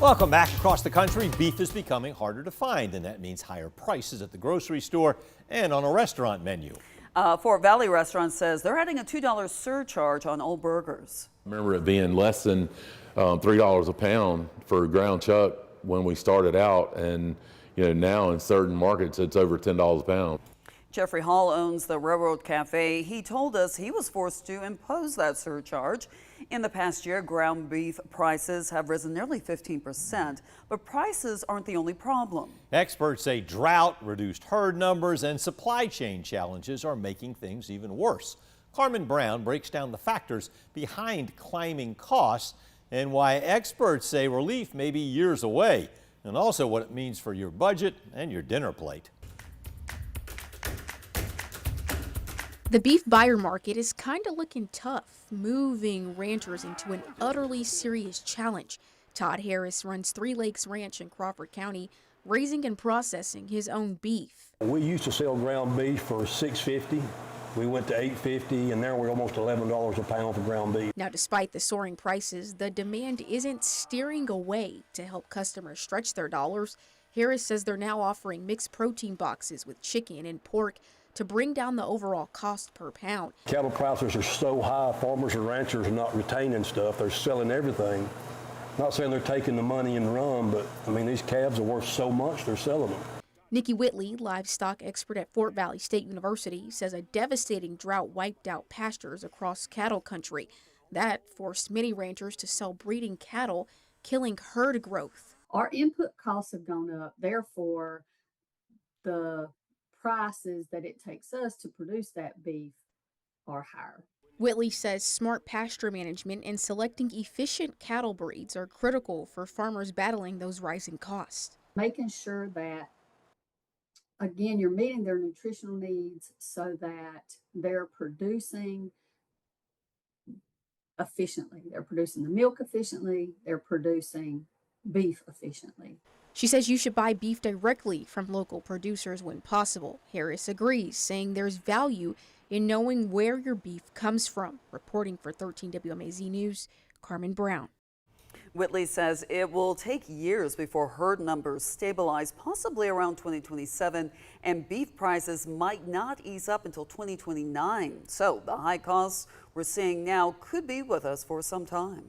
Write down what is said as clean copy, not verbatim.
Welcome back. Across the country, beef is becoming harder to find, and that means higher prices at the grocery store and on a restaurant menu. Fort Valley restaurant says they're adding a $2 surcharge on all burgers. I remember it being less than $3 a pound for ground chuck when we started out, and now in certain markets it's over $10 a pound. Jeffrey Hall owns the Railroad Cafe. He told us he was forced to impose that surcharge. In the past year, ground beef prices have risen nearly 15%, but prices aren't the only problem. Experts say drought, reduced herd numbers, and supply chain challenges are making things even worse. Carmen Brown breaks down the factors behind climbing costs and why experts say relief may be years away, and also what it means for your budget and your dinner plate. The beef buyer market is kind of looking tough, moving ranchers into an utterly serious challenge. Todd Harris runs Three Lakes Ranch in Crawford County, raising and processing his own beef. We used to sell ground beef for $6.50. We went to $8.50, and now we're almost $11 a pound for ground beef. Now, despite the soaring prices, the demand isn't steering away to help customers stretch their dollars. Harris says they're now offering mixed protein boxes with chicken and pork to bring down the overall cost per pound. Cattle prices are so high, farmers and ranchers are not retaining stuff. They're selling everything. Not saying they're taking the money and run, but I mean, these calves are worth so much, they're selling them. Niki Whitley, livestock expert at Fort Valley State University, says a devastating drought wiped out pastures across cattle country. That forced many ranchers to sell breeding cattle, killing herd growth. Our input costs have gone up, therefore the prices that it takes us to produce that beef are higher. Whitley says smart pasture management and selecting efficient cattle breeds are critical for farmers battling those rising costs. Making sure that, again, you're meeting their nutritional needs so that they're producing efficiently. They're producing the milk efficiently, they're producing beef efficiently. She says you should buy beef directly from local producers when possible. Harris agrees, saying there's value in knowing where your beef comes from. Reporting for 13 WMAZ News, Carmen Brown. Whitley says it will take years before herd numbers stabilize, possibly around 2027, and beef prices might not ease up until 2029. So the high costs we're seeing now could be with us for some time.